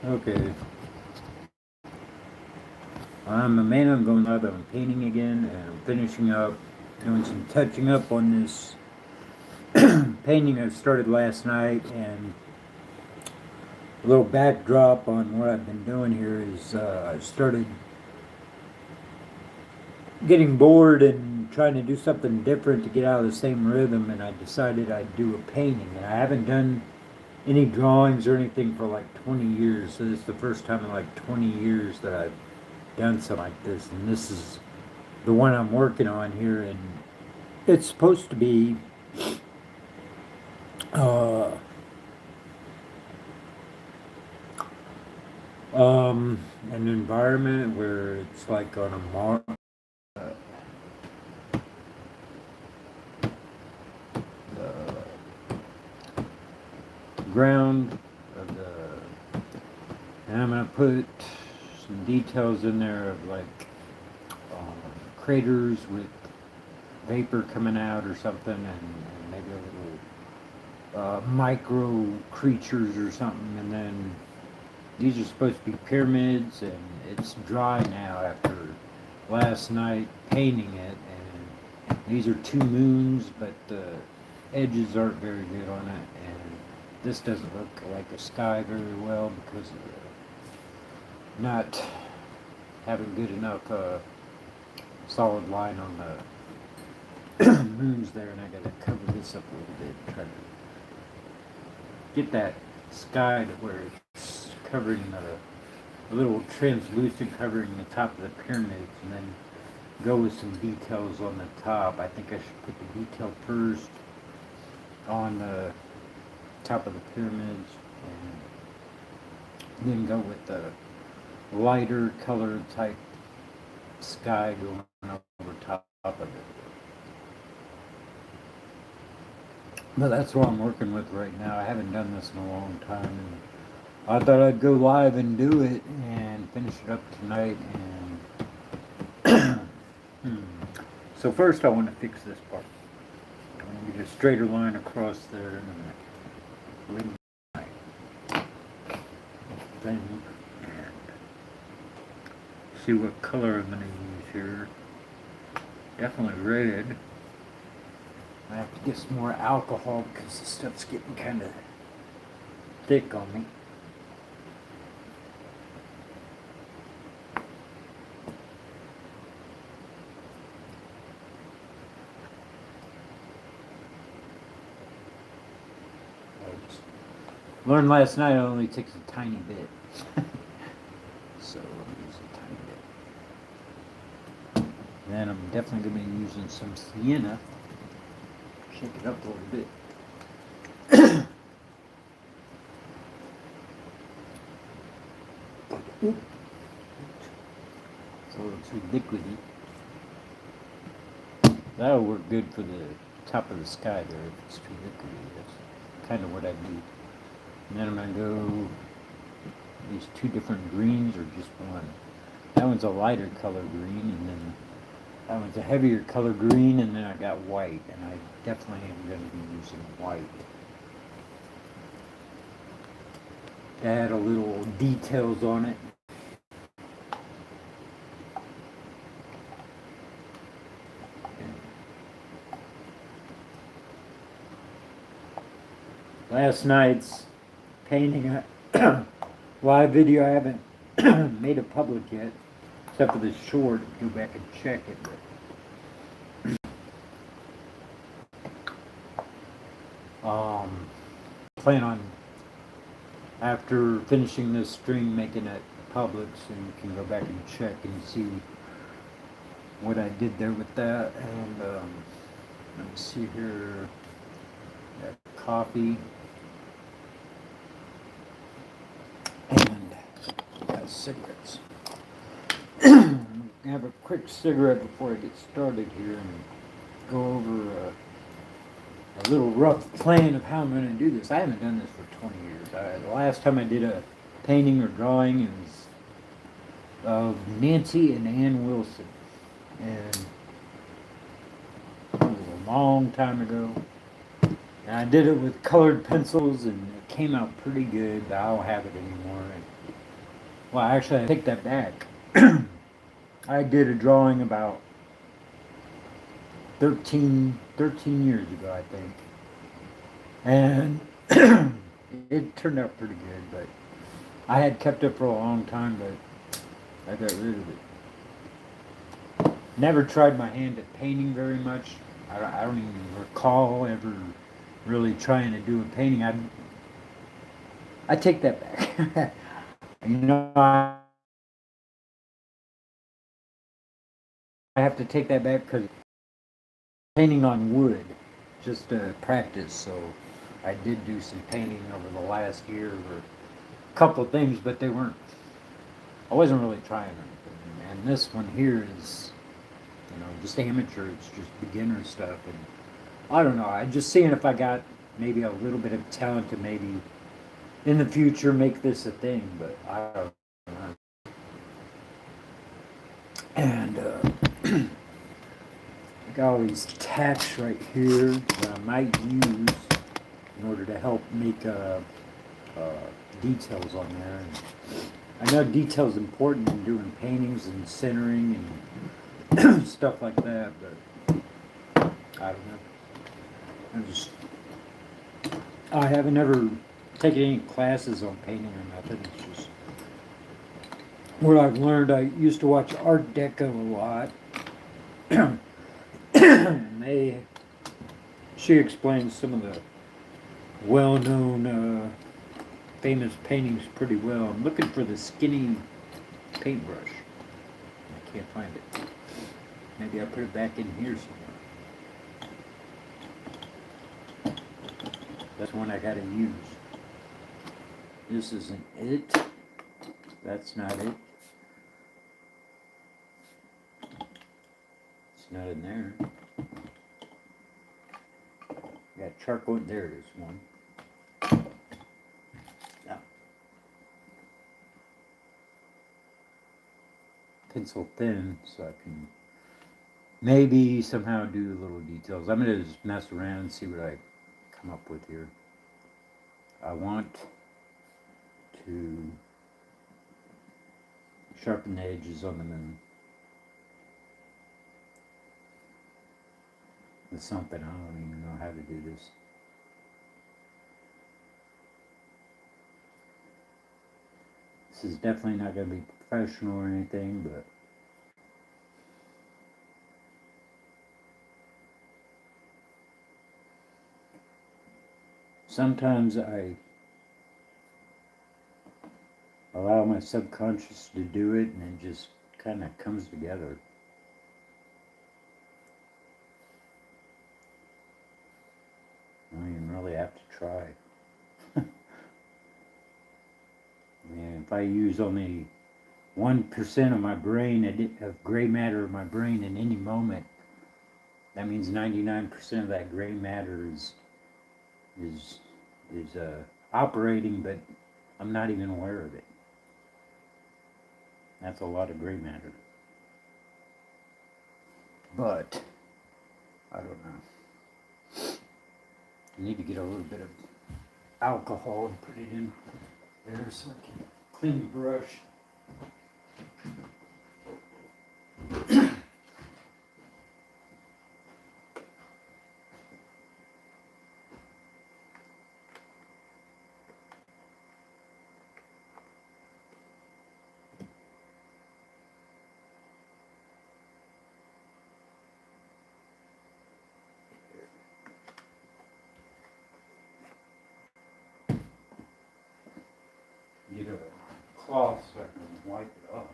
Okay. I'm Emana. I'm going live. I'm painting again, and I'm finishing up, doing some touching up on this painting I started last night. And a little backdrop on what I've been doing here is I started getting bored and trying to do something different to get out of the same rhythm, and I decided I'd do a painting. And I haven't done any drawings or anything for like 20 years, so this is the first time in like 20 years that I've done something like this, and this is the one I'm working on here, and it's supposed to be uh, an environment where it's like on a ground of the, and I'm gonna put some details in there of like craters with vapor coming out or something, and maybe a little micro creatures or something, and then these are supposed to be pyramids, and it's dry now after last night painting it, and these are two moons, but the edges aren't very good on it, and this doesn't look like a sky very well because of not having good enough solid line on the moons there, and I gotta cover this up a little bit, try to get that sky to where it's covering a little translucent, covering the top of the pyramids, and then go with some details on the top. I think I should put the detail first on the top of the pyramids, and then go with the lighter color type sky going over top of it. But that's what I'm working with right now. I haven't done this in a long time, and I thought I'd go live and do it and finish it up tonight. And so first, I want to fix this part. I'm going to get a straighter line across there, and then my thing, and see what color I'm going to use here. Definitely red. I have to get some more alcohol because this stuff's getting kind of thick on me. I just learned last night it only takes a tiny bit. So I'll use a tiny bit. Then I'm definitely going to be using some sienna. Shake it up a little bit. It's a little too liquidy. That'll work good for the top of the sky there if it's too liquidy. That's kind of what I need. And then I'm going to go these two different greens or just one. That one's a lighter color green, and then that one's a heavier color green, and then I got white, and I definitely am going to be using white. Add a little details on it. Last night's painting live video, I haven't made it public yet, except for this short. Go back and check it. Plan on, after finishing this stream, making it public so you can go back and check and see what I did there with that. And let me see here. Got coffee and got cigarettes. Have a quick cigarette before I get started here and go over a little rough plan of how I'm going to do this. I haven't done this for 20 years. The last time I did a painting or drawing it was of Nancy and Ann Wilson, and it was a long time ago. And I did it with colored pencils, and it came out pretty good, but I don't have it anymore. Well, actually, I take that back. I did a drawing about 13 years ago, I think. And it turned out pretty good, but I had kept it for a long time, but I got rid of it. Never tried my hand at painting very much. I don't even recall ever really trying to do a painting. I take that back. I have to take that back because painting on wood, just to practice. So I did do some painting over the last year or a couple of things, but they weren't. I wasn't really trying anything. And this one here is, just amateur. It's just beginner stuff, and I don't know. I'm just seeing if I got maybe a little bit of talent to maybe in the future make this a thing, but I don't know. And I got all these tacks right here that I might use in order to help make details on there. And I know detail's important in doing paintings and centering and stuff like that, but I don't know. I haven't ever taken any classes on painting or nothing. It's just what I've learned. I used to watch Art Deco a lot. And she explains some of the well-known famous paintings pretty well. I'm looking for the skinny paintbrush. I can't find it. Maybe I put it back in here somewhere. That's one I gotta use. This isn't it. That's not it. It's not in there. Got charcoal. There it is. One. Yeah. Pencil thin, so I can maybe somehow do little details. I'm gonna just mess around and see what I come up with here. I want to sharpen the edges on the moon with something. I don't even know how to do this. This is definitely not going to be professional or anything, but sometimes I allow my subconscious to do it and it just kind of comes together. I don't even really have to try. I mean, if I use only 1% of my brain, of gray matter of my brain in any moment, that means 99% of that gray matter is operating, but I'm not even aware of it. That's a lot of gray matter. But I don't know. I need to get a little bit of alcohol and put it in there so I can clean the brush. Get a cloth so I can wipe it off.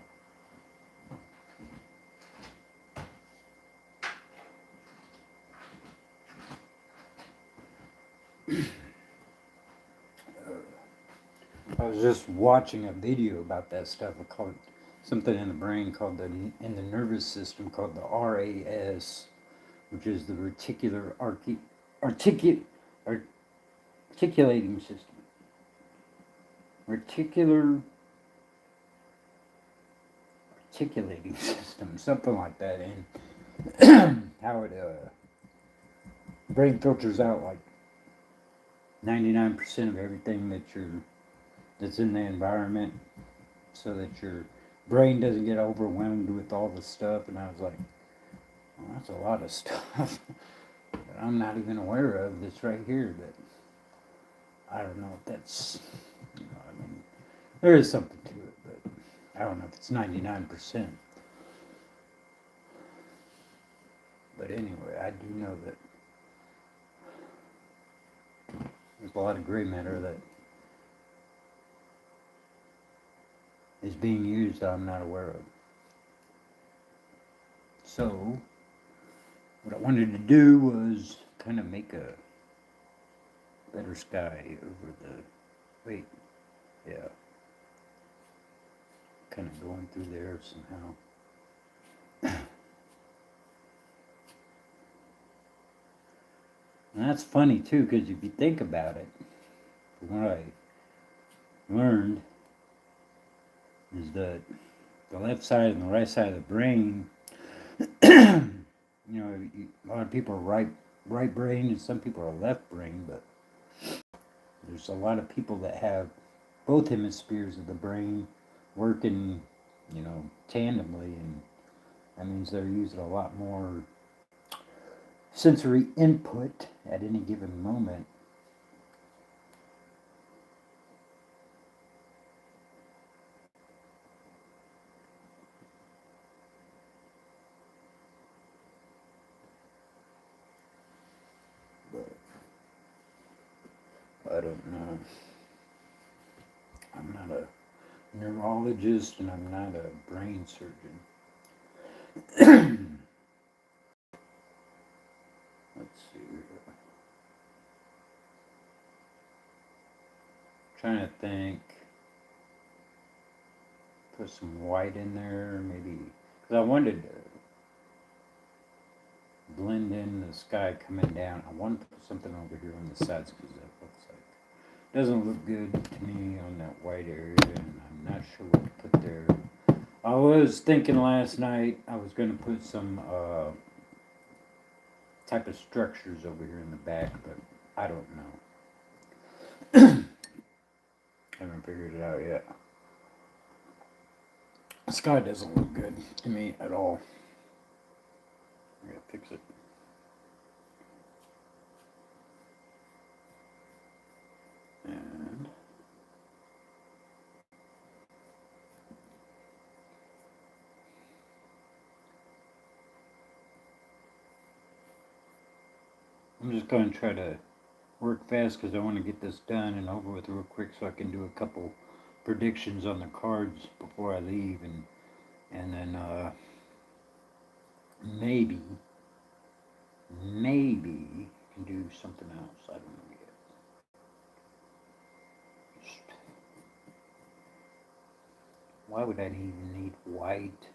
I was just watching a video about that stuff. I called something in the brain called in the nervous system called the RAS, which is the articulating system. Reticular articulating system, something like that, and how it brain filters out like 99% of everything that's in the environment, so that your brain doesn't get overwhelmed with all the stuff. And I was like, well, that's a lot of stuff that I'm not even aware of that's right here. That I don't know if that's, I mean, there is something to it, but I don't know if it's 99%. But anyway, I do know that there's a lot of gray matter that is being used that I'm not aware of. So, what I wanted to do was kind of make a better sky over the. Wait, yeah. Kind of going through there somehow. And that's funny too, because if you think about it, what I learned is that the left side and the right side of the brain, a lot of people are right brain and some people are left brain, but there's a lot of people that have both hemispheres of the brain working, tandemly, and that means they're using a lot more sensory input at any given moment. But I don't know. I'm not a neurologist and I'm not a brain surgeon. Let's see. Trying to think. Put some white in there, maybe. Because I wanted to blend in the sky coming down. I want to put something over here on the sides because that looks like. Doesn't look good to me on that white area, and I'm not sure what to put there. I was thinking last night I was going to put some type of structures over here in the back, but I don't know. Haven't figured it out yet. The sky doesn't look good to me at all. I gotta fix it. And I'm just going to try to work fast because I want to get this done and over with real quick so I can do a couple predictions on the cards before I leave, and then maybe can do something else. I don't know yet. Why would I even need white?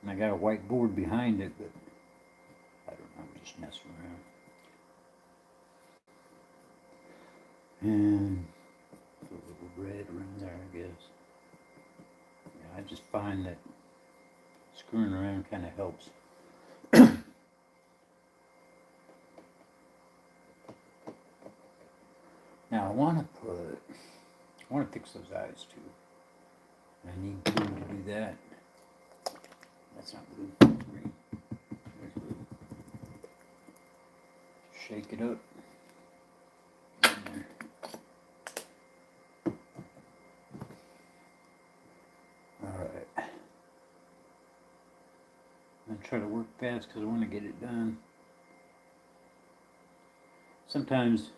And I got a white board behind it, but I don't know. I'm just messing around. And a little red around there, I guess. Yeah, I just find that screwing around kind of helps. Now I want to fix those eyes too. I need glue to do that. That's not blue. That's green. There's blue. Shake it up. Alright. I'm going to try to work fast because I want to get it done. Sometimes it's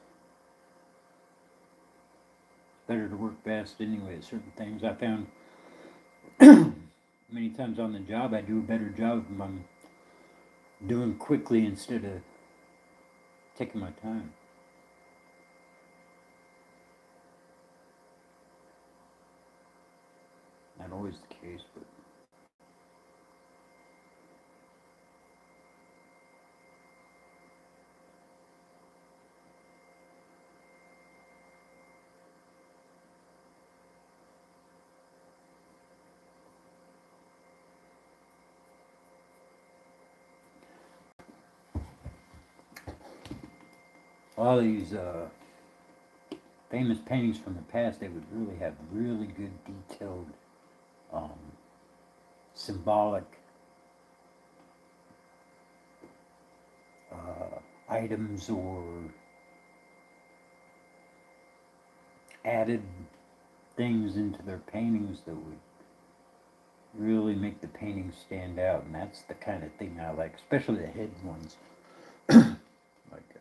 better to work fast anyway at certain things. I found many times on the job I do a better job if I'm doing quickly instead of taking my time. Not always the case, but all these famous paintings from the past, they would really have really good detailed um, symbolic items or added things into their paintings that would really make the painting stand out, and that's the kind of thing I like, especially the head ones. Like,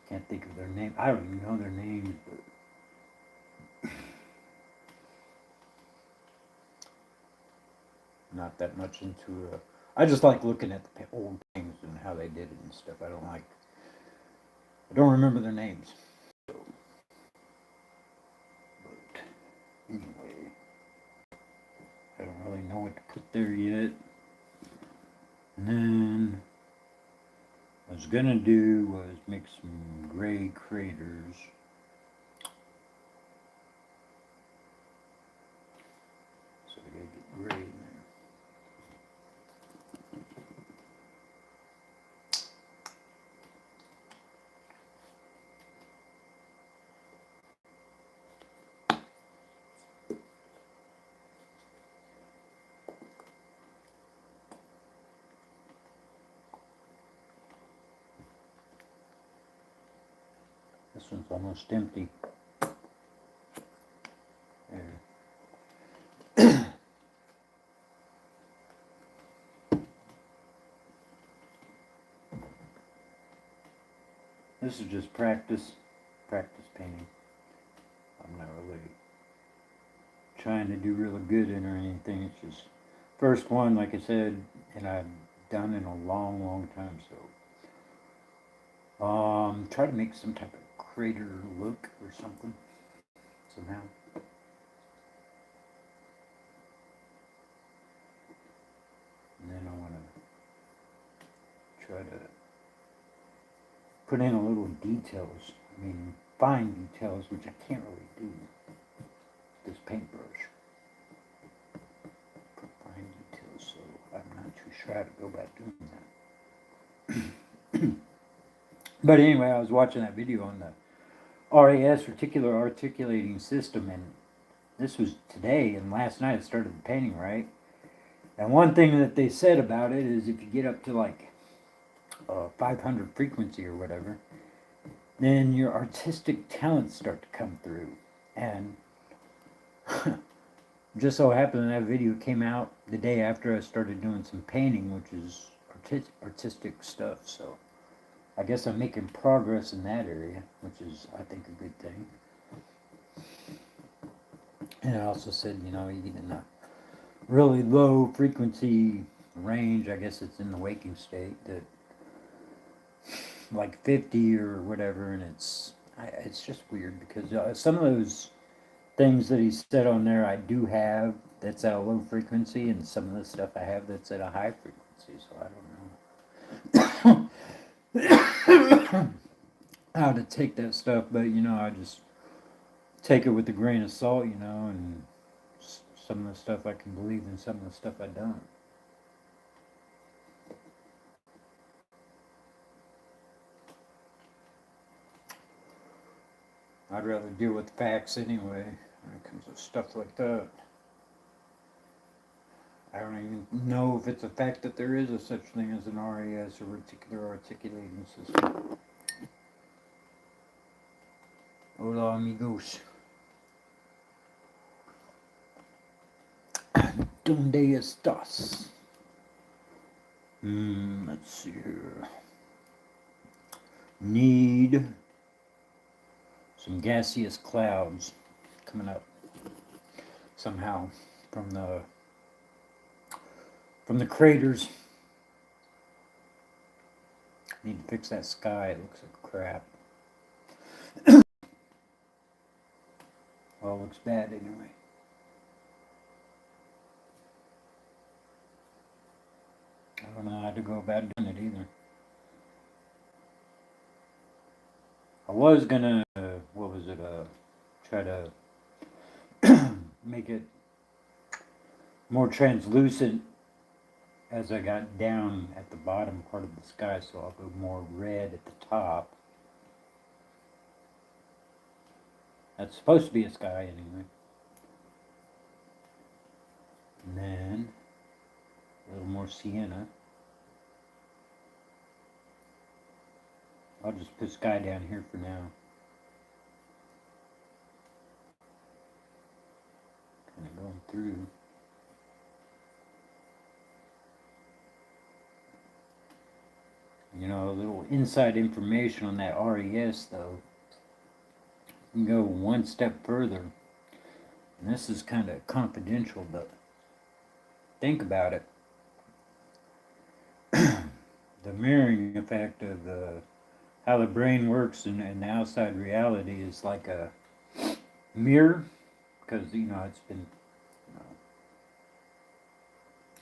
can't think of their name. I don't even know their names, but not that much into. I just like looking at the old things and how they did it and stuff. I don't remember their names. So, but anyway, I don't really know what to put there yet. And then what I was gonna do was make some gray craters. So I gotta get gray in there. This one's almost empty. There. This is just practice painting. I'm not really trying to do really good in or anything. It's just first one, like I said, and I've done in a long, long time. So, try to make some type of crater look or something somehow. And then I want to try to put in a little details. I mean, fine details, which I can't really do with this paintbrush. Put fine details, so I'm not too sure how to go about doing that. But anyway, I was watching that video on the RAS, reticular articulating system, and this was today, and last night I started the painting, right? And one thing that they said about it is if you get up to like 500 frequency or whatever, then your artistic talents start to come through. And just so happened that video came out the day after I started doing some painting, which is artistic stuff. So I guess I'm making progress in that area, which is, I think, a good thing. And I also said, you know, you get in a really low frequency range. I guess it's in the waking state, that like 50 or whatever, and it's just weird because some of those things that he said on there I do have that's at a low frequency, and some of the stuff I have that's at a high frequency. So I don't know how to take that stuff, but you know, I just take it with a grain of salt, you know, and some of the stuff I can believe in, some of the stuff I don't. I'd rather deal with facts anyway when it comes to stuff like that. I don't even know if it's a fact that there is a such thing as an RAS, or reticular articulating system. Hola, amigos. ¿Dónde estás? Let's see here. Need some gaseous clouds coming up somehow from the craters. Need to fix that sky. It looks like crap. Well, it looks bad anyway. I don't know how to go about doing it either. I was gonna, try to make it more translucent as I got down at the bottom part of the sky, so I'll go more red at the top. That's supposed to be a sky anyway. And then a little more sienna. I'll just put sky down here for now. Kind of going through. You know, a little inside information on that RES though. You can go one step further. And this is kind of confidential, but think about it. The mirroring effect of how the brain works and the outside reality is like a mirror, because it's been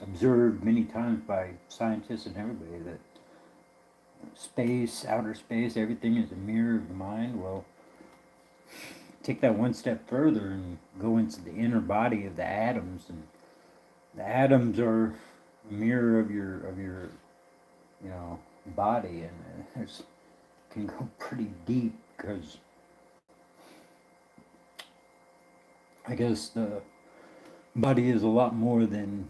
observed many times by scientists and everybody that space, outer space, everything is a mirror of the mind. Well, take that one step further and go into the inner body of the atoms, and the atoms are a mirror of your body, and it can go pretty deep, because I guess the body is a lot more than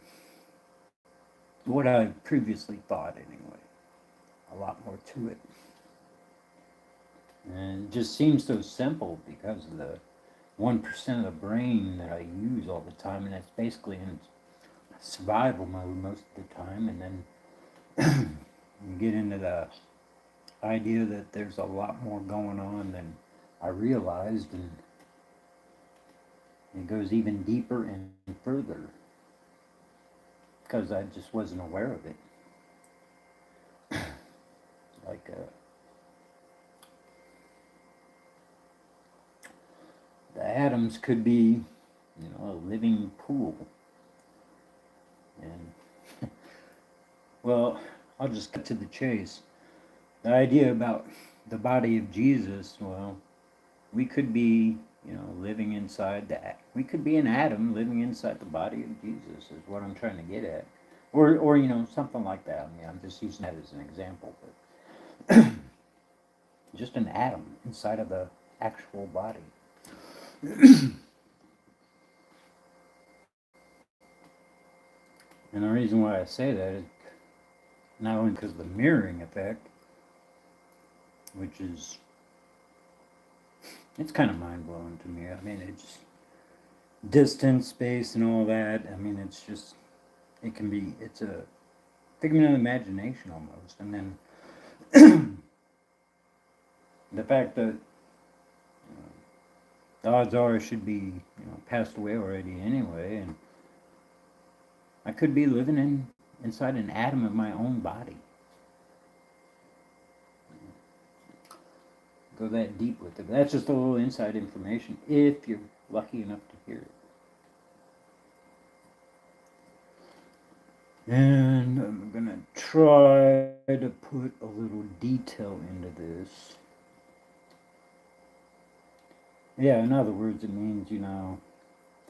what I previously thought anyway. A lot more to it. And it just seems so simple because of the 1% of the brain that I use all the time, and that's basically in survival mode most of the time. And then you get into the idea that there's a lot more going on than I realized, and it goes even deeper and further because I just wasn't aware of it. Like the atoms could be, a living pool. And well, I'll just cut to the chase. The idea about the body of Jesus, well, we could be, living inside that. We could be an atom living inside the body of Jesus, is what I'm trying to get at. Or something like that. I mean, I'm just using that as an example, but just an atom inside of the actual body. And the reason why I say that is not only because of the mirroring effect, which is, it's kind of mind-blowing to me. I mean, it's distance, space, and all that. I mean, it's a figment of the imagination almost. And then the fact that the odds are I should be, passed away already anyway, and I could be living inside an atom of my own body. Go that deep with it. That's just a little inside information if you're lucky enough to hear it. And I'm gonna try to put a little detail into this. Yeah, in other words, it means,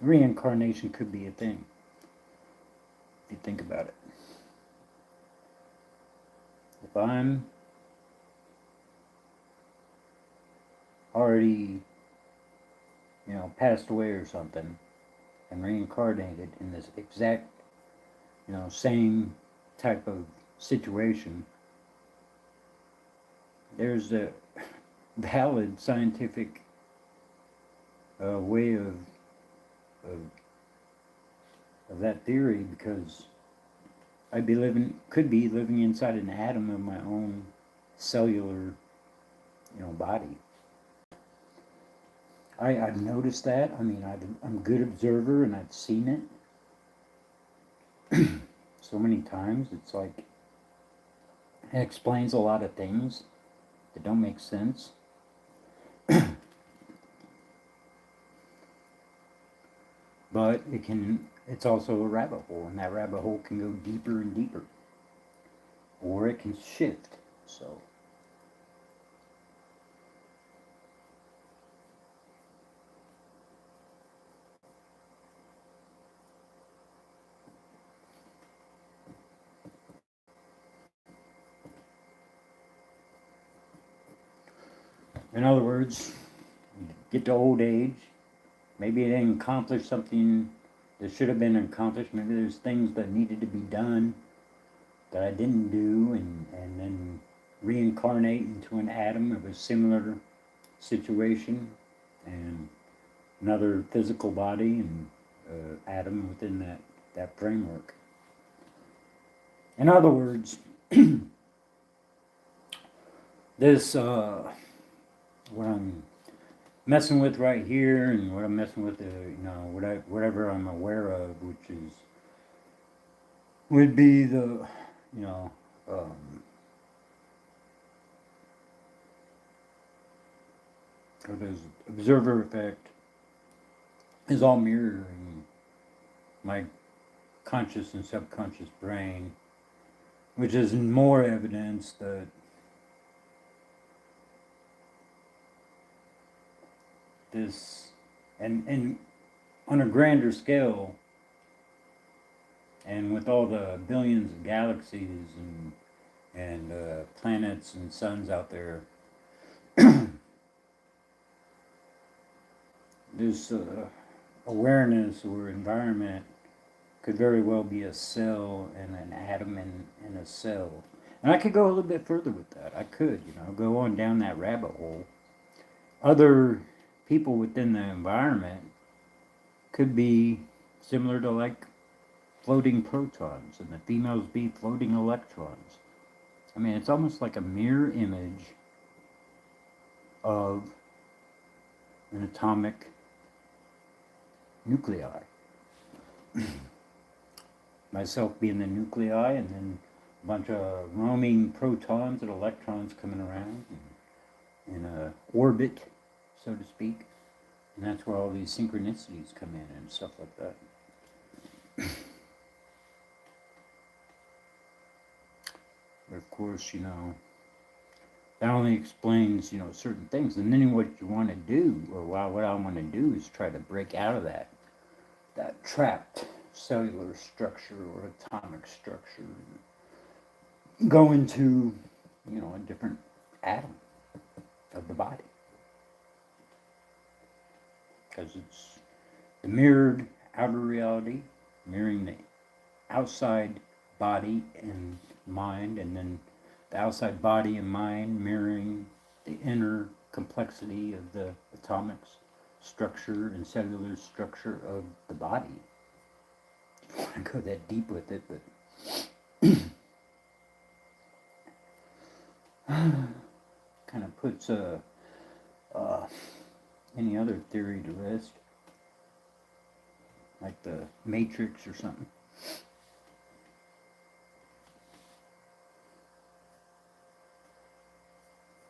reincarnation could be a thing. If you think about it. If I'm already, passed away or something, and reincarnated in this exact, same type of situation, there's a valid scientific way of that theory, because could be living inside an atom of my own cellular, body. I've noticed that. I mean, I'm a good observer, and I've seen it so many times. It's like it explains a lot of things that don't make sense. But it's also a rabbit hole, and that rabbit hole can go deeper and deeper, or it can shift. So in other words, get to old age, maybe it didn't accomplish something that should have been accomplished. Maybe there's things that needed to be done that I didn't do, and then reincarnate into an atom of a similar situation and another physical body and atom within that framework. In other words, this what I'm messing with right here, and what I'm messing with, whatever I'm aware of, which is would be the, you know, or this observer effect is all mirroring my conscious and subconscious brain, which is more evidence that this, and on a grander scale, and with all the billions of galaxies and planets and suns out there, this awareness or environment could very well be a cell and an atom in a cell. And I could go a little bit further with that. I could, go on down that rabbit hole. Other people within the environment could be similar to like floating protons, and the females be floating electrons. I mean, it's almost like a mirror image of an atomic nuclei. Myself being the nuclei, and then a bunch of roaming protons and electrons coming around in a orbit, so to speak. And that's where all these synchronicities come in and stuff like that. But of course, that only explains, certain things. And then what you want to do, or what I want to do, is try to break out of that trapped cellular structure or atomic structure, and go into, a different atom of the body. Because it's the mirrored outer reality, mirroring the outside body and mind, and then the outside body and mind mirroring the inner complexity of the atomic structure and cellular structure of the body. I don't want to go that deep with it, but kind of puts any other theory to rest, like the Matrix or something.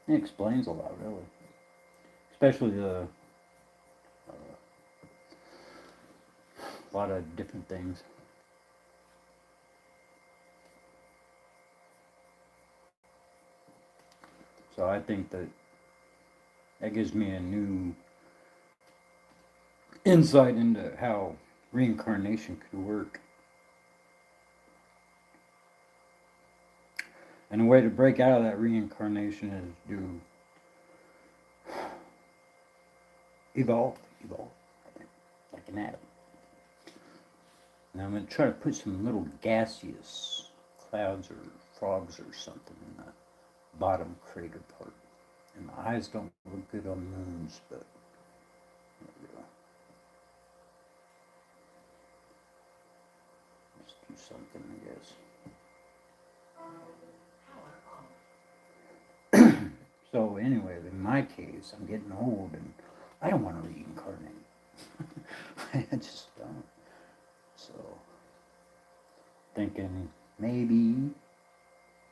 It explains a lot, really, especially a lot of different things. So I think that gives me a new insight into how reincarnation could work. And a way to break out of that reincarnation is to evolve, I think, like an atom. And I'm going to try to put some little gaseous clouds or frogs or something in the bottom crater part. And my eyes don't look good on moons, but there we go. Let's do something, I guess. So anyway, in my case, I'm getting old and I don't want to reincarnate. I just don't. So, thinking maybe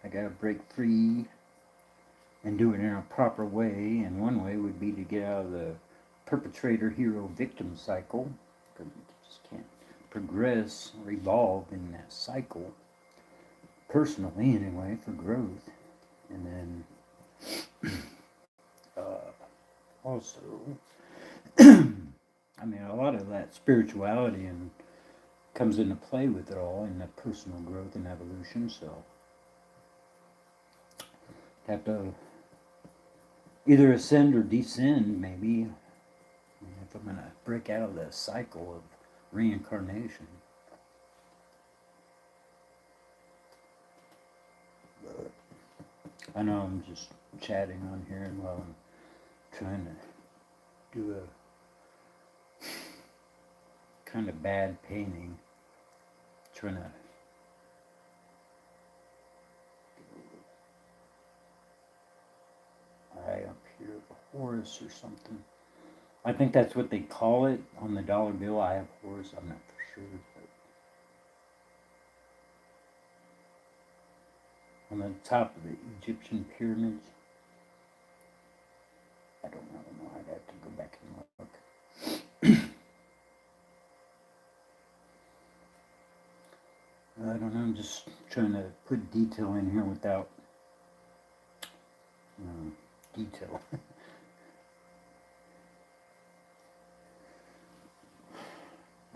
I gotta break free and do it in a proper way. And one way would be to get out of the perpetrator, hero, victim cycle, because you just can't progress or evolve in that cycle, personally anyway, for growth. And then also, I mean, a lot of that spirituality and comes into play with it all in that personal growth and evolution. So have to either ascend or descend, maybe, if I'm going to break out of the cycle of reincarnation. But I know I'm just chatting on here while I'm trying to do a kind of bad painting. Trying to eye up here, a Horus or something. I think that's what they call it on the dollar bill. I have Horus, I'm not for sure. But on the top of the Egyptian pyramids, I don't really know. I'd have to go back and look. I don't know. I'm just trying to put detail in here without detail.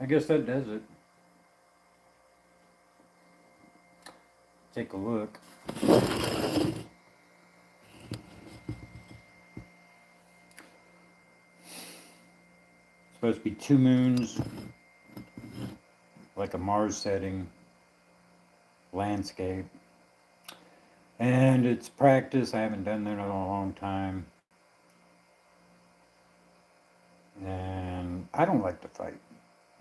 I guess that does it. Take a look. It's supposed to be 2 moons, like a Mars setting, landscape. And it's practice. I haven't done that in a long time. And I don't like to fight.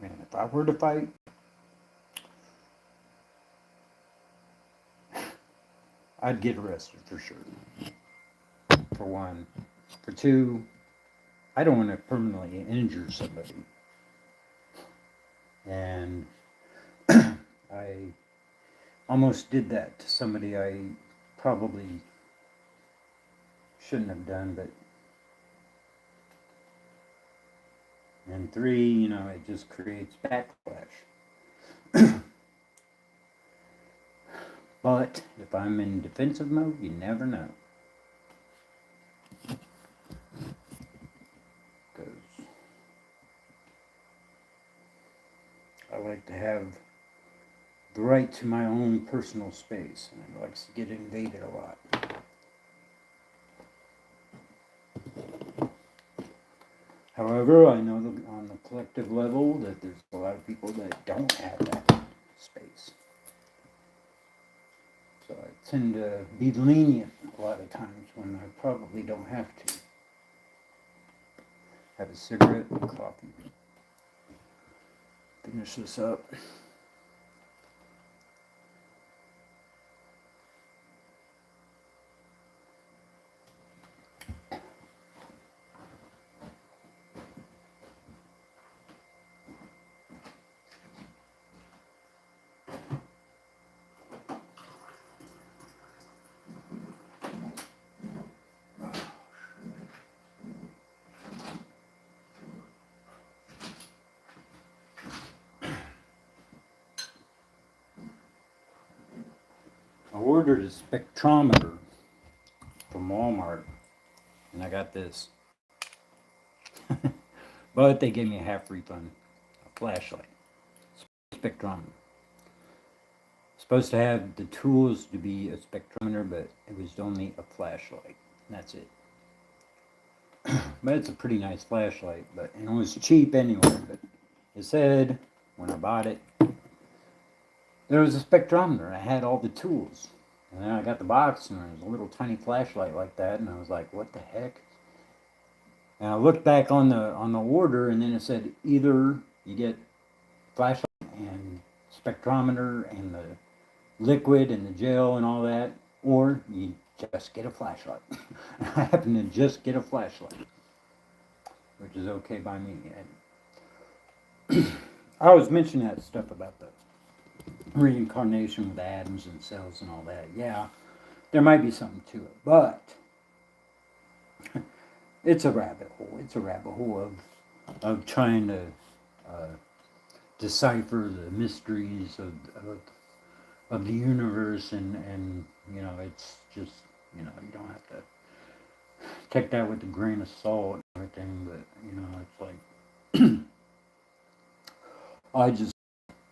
Man, if I were to fight, I'd get arrested for sure. For one. For two, I don't want to permanently injure somebody. And I almost did that to somebody I probably shouldn't have done, but and three, it just creates backlash. But if I'm in defensive mode, you never know. Because I like to have the right to my own personal space, and I like to get invaded a lot. However, I know that on the collective level that there's a lot of people that don't have that space. So I tend to be lenient a lot of times when I probably don't have to. Have a cigarette and coffee. Finish this up. I ordered a spectrometer from Walmart, and I got this. But they gave me a half refund, a flashlight, spectrometer. Supposed to have the tools to be a spectrometer, but it was only a flashlight. And that's it. But it's a pretty nice flashlight, and it was cheap anyway. But it said when I bought it, there was a spectrometer. I had all the tools. And then I got the box, and there was a little tiny flashlight like that, and I was like, what the heck? And I looked back on the order, and then it said either you get flashlight and spectrometer and the liquid and the gel and all that, or you just get a flashlight. I happen to just get a flashlight, which is okay by me. And I was mentioning that stuff about the reincarnation with atoms and cells and all that. Yeah, there might be something to it, but it's a rabbit hole. It's a rabbit hole of trying to decipher the mysteries of the universe, and it's just, you don't have to take that with a grain of salt and everything, but it's like I just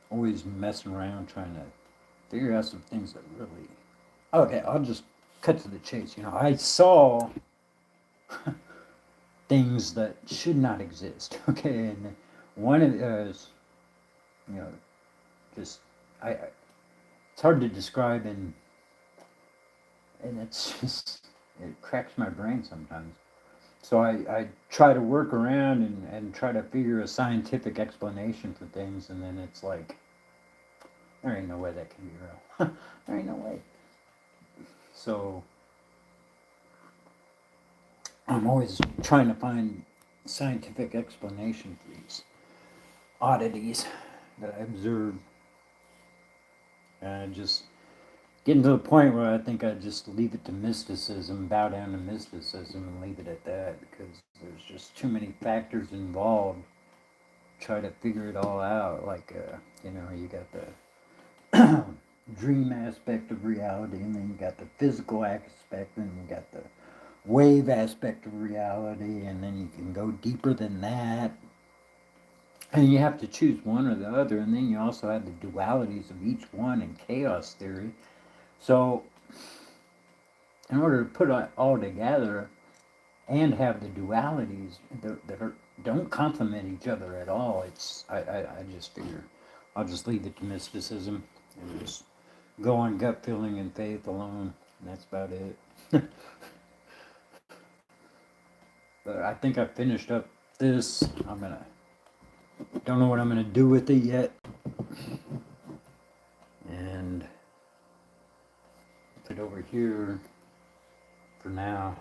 always messing around trying to figure out some things that really. Okay, I'll just cut to the chase. I saw things that should not exist. Okay, and one of those, you know, just it's hard to describe, and it's just it cracks my brain sometimes. So I try to work around and try to figure a scientific explanation for things, and then it's like there ain't no way that can be real. There ain't no way. So I'm always trying to find scientific explanation for these oddities that I observe, and I just getting to the point where I think I just leave it to mysticism, bow down to mysticism, and leave it at that because there's just too many factors involved. Try to figure it all out. Like, you got the dream aspect of reality, and then you got the physical aspect, and you got the wave aspect of reality, and then you can go deeper than that. And you have to choose one or the other, and then you also have the dualities of each one in chaos theory. So, in order to put it all together and have the dualities don't complement each other at all, I just figure I'll just leave it to mysticism and just go on gut feeling and faith alone, and that's about it. But I think I finished up this. Don't know what I'm gonna do with it yet, and put it over here for now.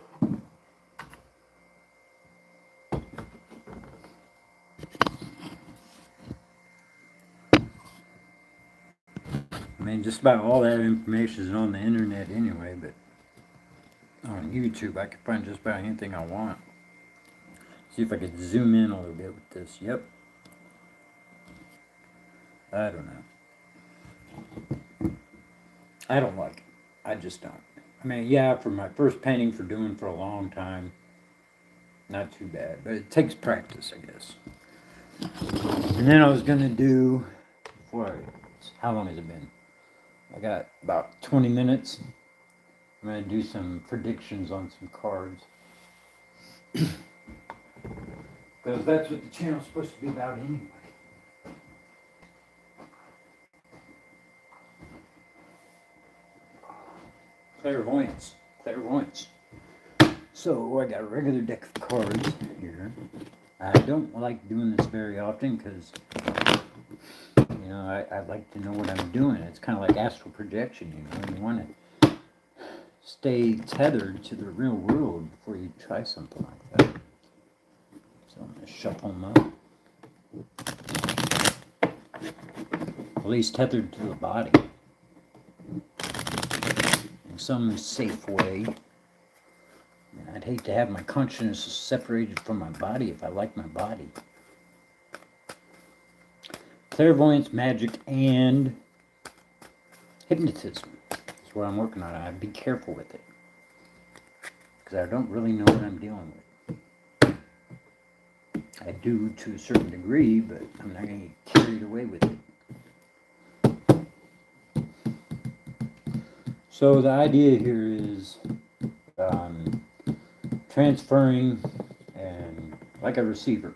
I mean, just about all that information is on the internet anyway, but on YouTube I can find just about anything I want. See if I could zoom in a little bit with this. Yep. I don't know. I don't like it. I just don't. I mean, yeah, for my first painting for doing for a long time, not too bad, but it takes practice, I guess. And then I was gonna do, how long has it been? I got about 20 minutes. I'm gonna do some predictions on some cards. Because that's what the channel's supposed to be about anyway. Clairvoyance. Clairvoyance. So I got a regular deck of cards here. I don't like doing this very often because, I like to know what I'm doing. It's kind of like astral projection, you want to stay tethered to the real world before you try something like that. So I'm going to shuffle them up. At least tethered to the body. In some safe way. I'd hate to have my consciousness separated from my body if I like my body. Clairvoyance, magic, and hypnotism is what I'm working on. I'd be careful with it because I don't really know what I'm dealing with. I do to a certain degree, but I'm not going to get carried away with it. So the idea here is transferring and like a receiver,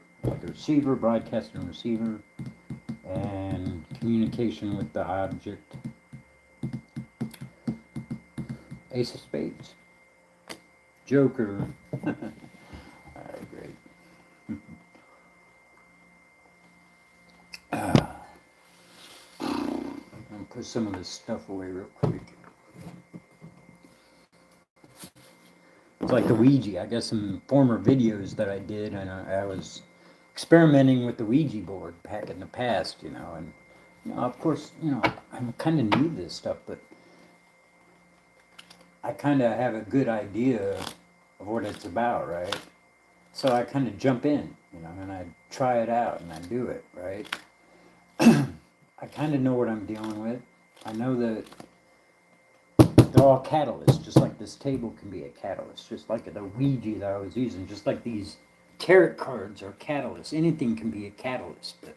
broadcasting receiver, and communication with the object. Ace of Spades. Joker. Alright, great. I'll put some of this stuff away real quick. It's like the Ouija. I got some former videos that I did, and I was experimenting with the Ouija board back in the past, and of course, I'm kind of new to this stuff, but I kind of have a good idea of what it's about, right? So I kind of jump in, and I try it out, and I do it, right? I kind of know what I'm dealing with. I know that they're all catalysts, just like this table can be a catalyst, just like the Ouija that I was using, just like these tarot cards are catalysts. Anything can be a catalyst, but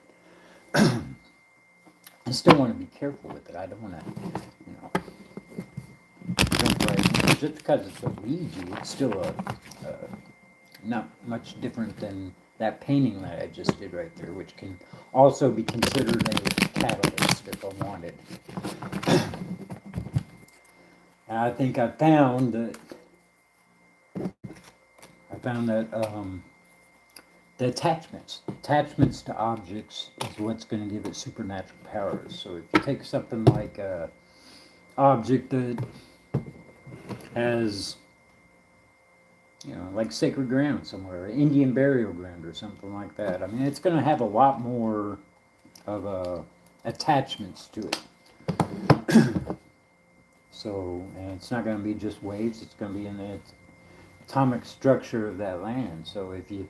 I still want to be careful with it. I don't want to, jump right. Just because it's a Ouija, it's still not much different than that painting that I just did right there, which can also be considered a catalyst if I wanted. And I think I found that the attachments to objects is what's going to give it supernatural powers. So if you take something like a object that has, like sacred ground somewhere, Indian burial ground or something like that. I mean, it's going to have a lot more of attachments to it. So, and it's not going to be just waves, it's going to be in the atomic structure of that land. So if you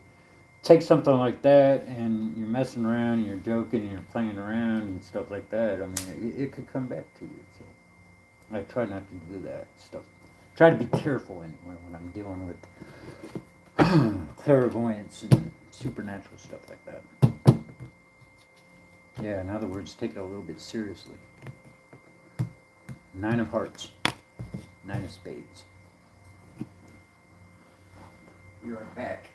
take something like that and you're messing around and you're joking and you're playing around and stuff like that, I mean, it could come back to you. So I try not to do that stuff. Try to be careful anyway when I'm dealing with clairvoyance and supernatural stuff like that. Yeah, in other words, take it a little bit seriously. 9 of hearts, 9 of spades. You are back.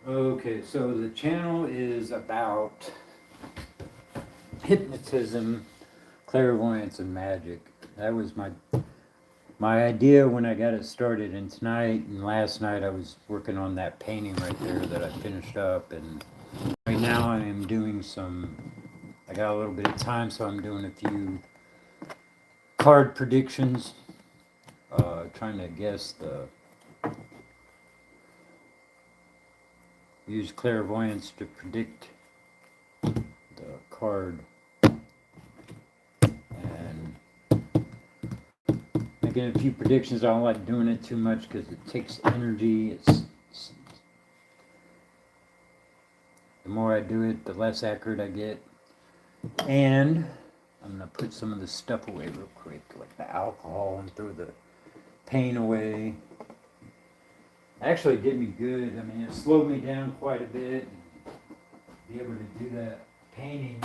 Okay, so the channel is about hypnotism, clairvoyance, and magic. That was my idea when I got it started. And tonight and last night I was working on that painting right there that I finished up. And right now I am doing I got a little bit of time, so I'm doing a few card predictions, trying to guess use clairvoyance to predict the card, and making a few predictions. I don't like doing it too much because it takes energy. The more I do it, the less accurate I get. And I'm gonna put some of the stuff away real quick, like the alcohol, and throw the paint away. Actually did me good. I mean, it slowed me down quite a bit. And be able to do that painting.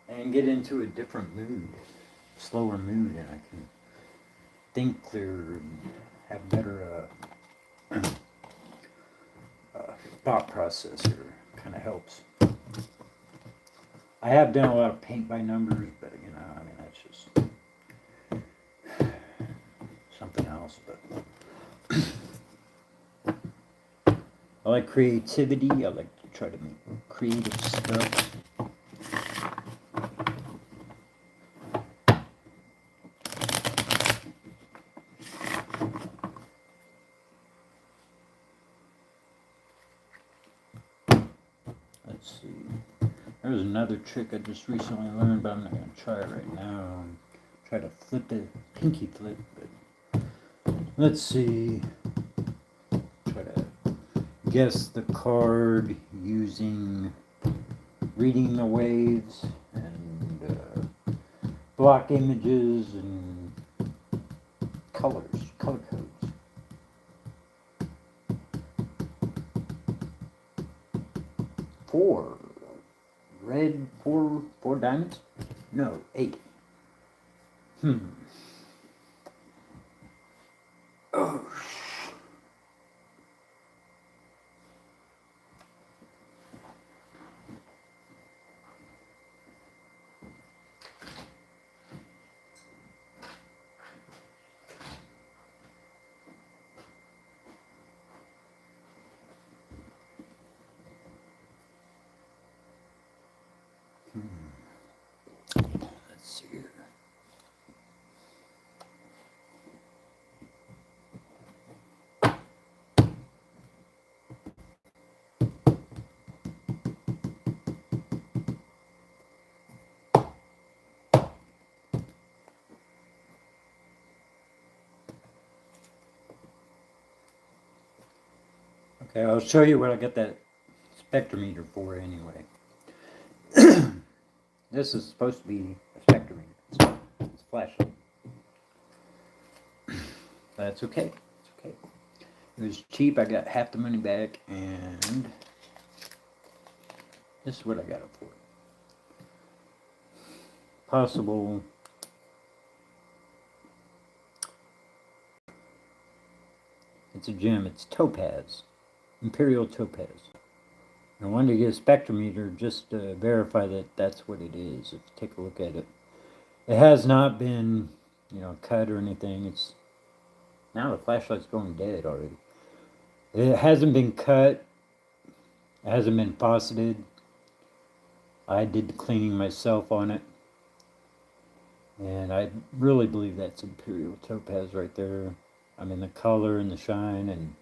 And get into a different mood, slower mood, and I can think clearer and have better thought process, or kind of helps. I have done a lot of paint by numbers, but I mean, that's just something else. But I like creativity. I like to try to make creative stuff. Let's see. There's another trick I just recently learned, but I'm not going to try it right now. Try to flip it, pinky flip, but let's see. Try to guess the card using reading the waves and block images and color codes. 4 red, four diamonds. No, 8. Oh, let's see here. Okay, I'll show you what I got that spectrometer for anyway. This is supposed to be a spectrometer. It's a flashlight. That's okay. It's okay. It was cheap. I got half the money back, and this is what I got it for. Possible. It's a gem. It's topaz. Imperial topaz. I wanted to get a spectrometer just to verify that that's what it is. Let's take a look at it. It has not been, cut or anything. It's now the flashlight's going dead already. It hasn't been cut. It hasn't been faceted. I did the cleaning myself on it. And I really believe that's Imperial topaz right there. I mean, the color and the shine and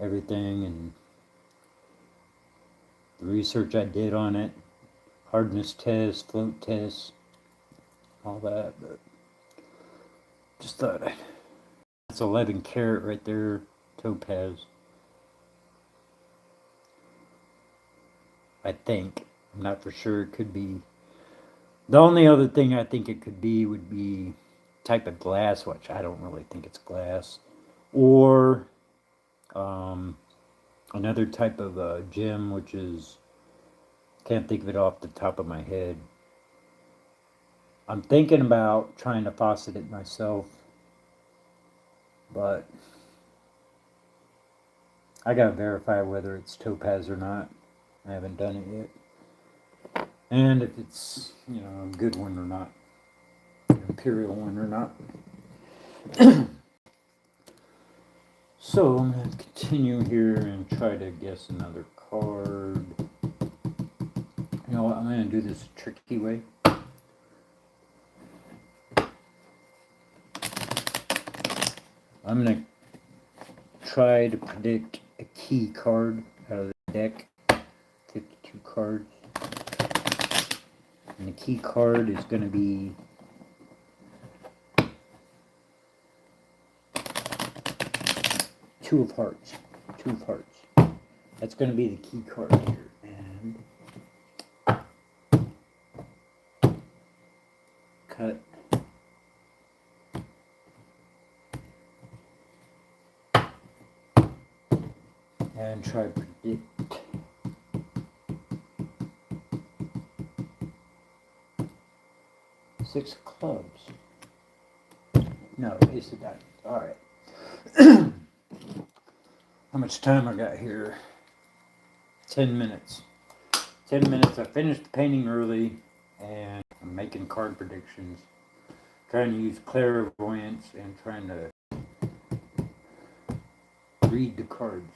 everything, and the research I did on it, hardness test, float test, all that, but just thought that's 11 karat right there, topaz. I think. I'm not for sure. It could be. The only other thing I think it could be would be type of glass, which I don't really think it's glass, or another type of gem, which is, can't think of it off the top of my head. I'm thinking about trying to faucet it myself, but I gotta verify whether it's topaz or not. I haven't done it yet. And if it's, a good one or not. An Imperial one or not. So I'm going to continue here and try to guess another card. You know what? I'm going to do this a tricky way. I'm going to try to predict a key card out of the deck. 52 cards. And the key card is going to be Two of Hearts. Two of Hearts. That's going to be the key card here. And cut. And try to predict. Six of clubs. No, ace of diamonds. All right. How much time I got here? 10 minutes. 10 minutes. I finished the painting early, and I'm making card predictions. Trying to use clairvoyance and trying to read the cards.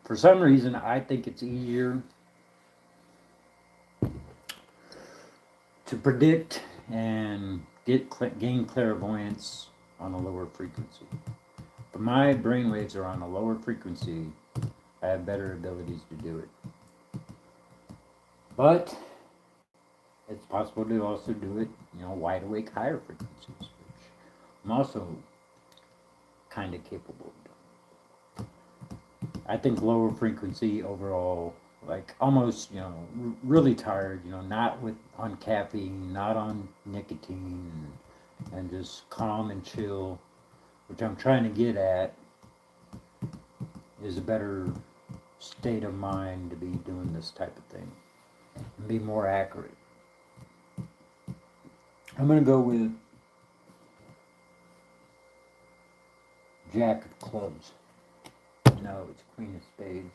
For some reason, I think it's easier to predict and gain clairvoyance on a lower frequency. But my brainwaves are on a lower frequency. I have better abilities to do it. But it's possible to also do it, wide awake, higher frequencies, which I'm also kind of capable of doing. I think lower frequency overall, like almost, really tired, not on caffeine, not on nicotine, and just calm and chill, which I'm trying to get at, is a better state of mind to be doing this type of thing and be more accurate. I'm going to go with Jack of Clubs. No, it's Queen of Spades.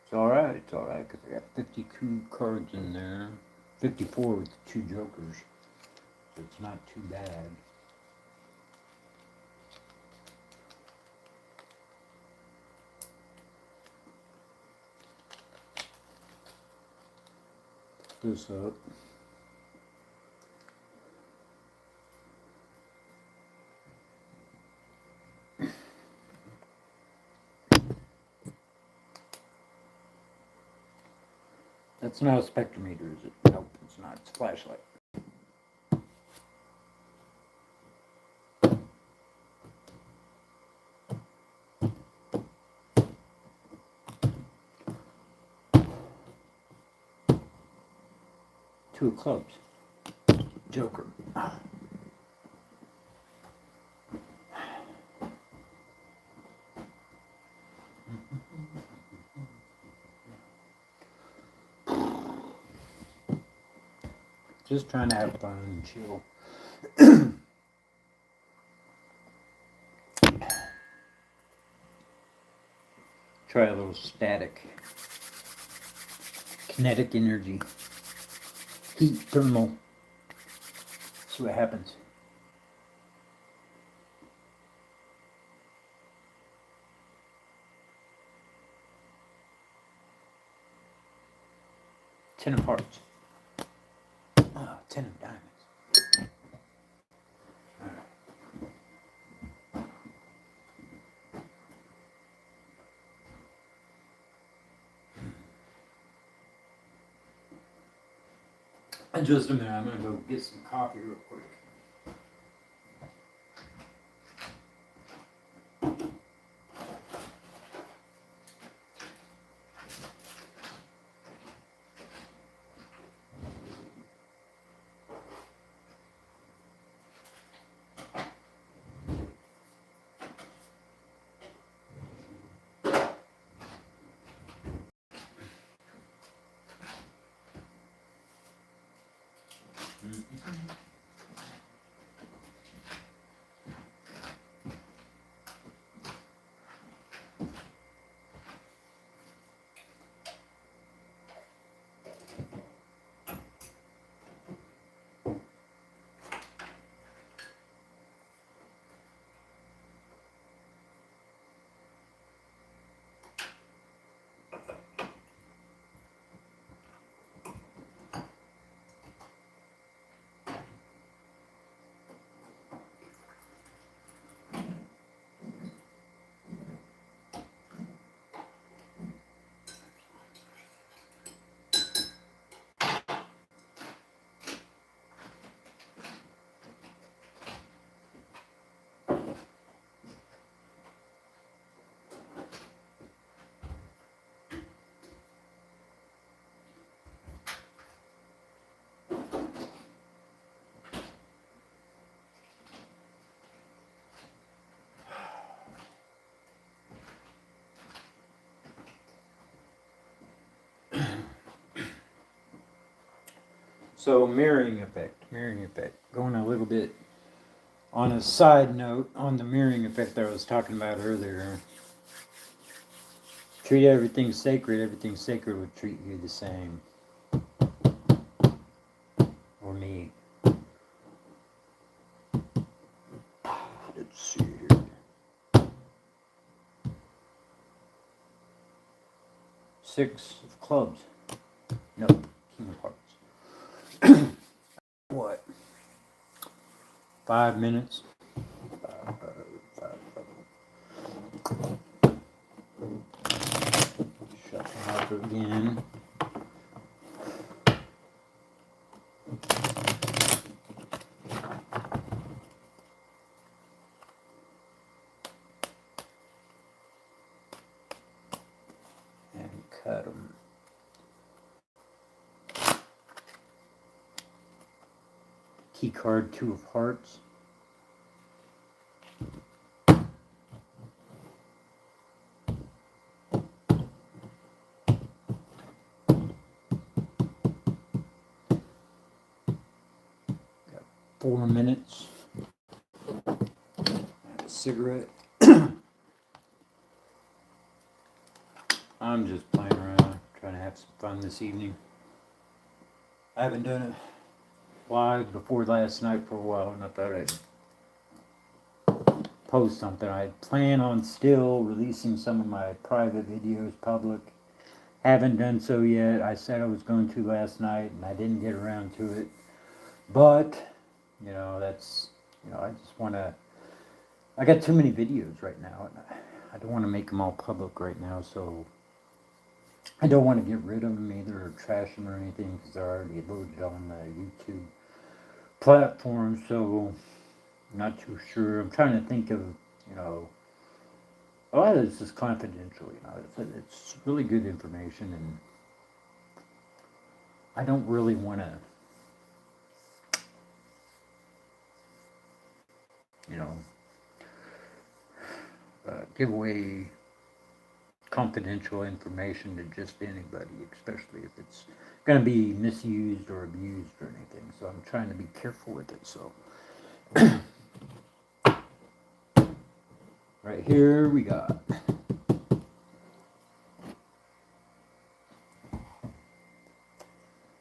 It's alright, because I got 52 cards in there. 54 with 2 jokers. So it's not too bad. This up. That's not a spectrometer, is it? Nope, it's not. It's a flashlight. Two of clubs. Joker. Just trying to have fun and chill. Try a little static. Kinetic energy. Heat, thermal. See what happens. Ten of hearts. Oh, 10 of diamonds. In just a minute, I'm going to go get some coffee real quick. So mirroring effect. Going a little bit on a side note on the mirroring effect that I was talking about earlier. Treat everything sacred will treat you the same. Or me. Let's see here. 6 of clubs. Nope. King of hearts. What? 5 minutes. Shut off again. key card, 2 of hearts. Got 4 minutes. Have a cigarette. I'm just playing around, trying to have some fun this evening. I haven't done it live before last night for a while, and I thought I'd post something. I plan on still releasing some of my private videos public. Haven't done so yet. I said I was going to last night, and I didn't get around to it. But, you know, that's, you know, I just want to, I got too many videos right now, and I don't want to make them all public right now, so I don't want to get rid of them either or trash them or anything because they're already loaded on the YouTube platform, so I'm not too sure. I'm trying to think of, you know, a lot of this is confidential, you know, it's really good information, and I don't really want to, you know, give away confidential information to just anybody, especially if it's going to be misused or abused or anything. So I'm trying to be careful with it. So right here we got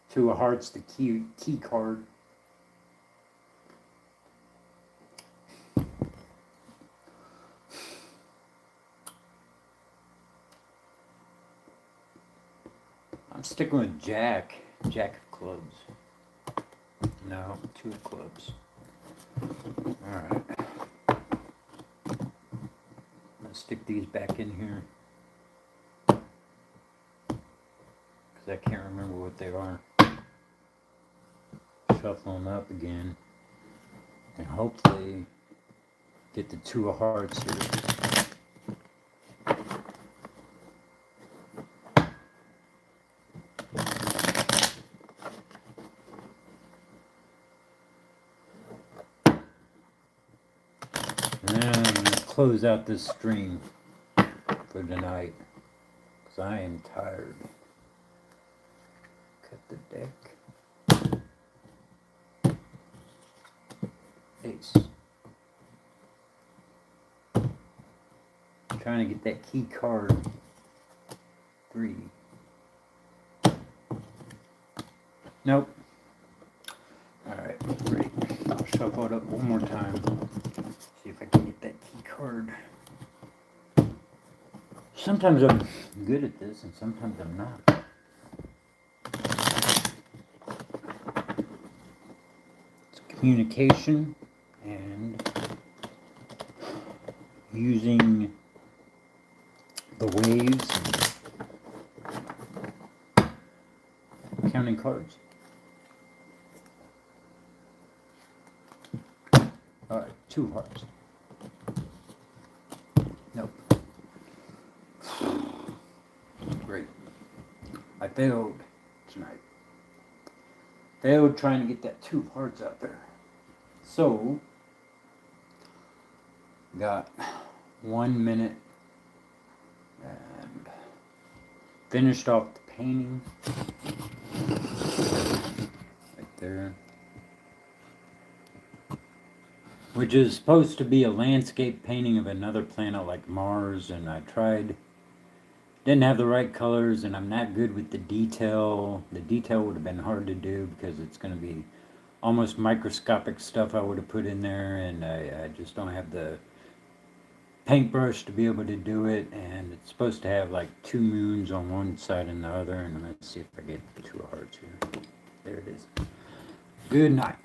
Two of Hearts, the key card. I'm sticking with Jack of clubs. No, 2 of clubs. Alright. I'm going to stick these back in here, because I can't remember what they are. Shuffle them up again, and hopefully get the 2 of Hearts here. And then I'm going to close out this stream for tonight, because I am tired. Cut the deck. Ace. I'm trying to get that key card. 3. Nope. Alright, great. I'll shuffle it up one more time. See if I can get that key card. Sometimes I'm good at this, and sometimes I'm not. It's communication and using the waves and counting cards. Alright, 2 of Hearts. Nope. Great. I failed tonight. Failed trying to get that 2 of Hearts out there. So, got 1 minute and finished off the painting right there, which is supposed to be a landscape painting of another planet like Mars, and I tried, didn't have the right colors, and I'm not good with the detail. The detail would have been hard to do because it's going to be almost microscopic stuff I would have put in there, and I just don't have the paintbrush to be able to do it, and it's supposed to have like 2 moons on one side and the other, and let's see if I get the 2 of Hearts here. There it is. Good night.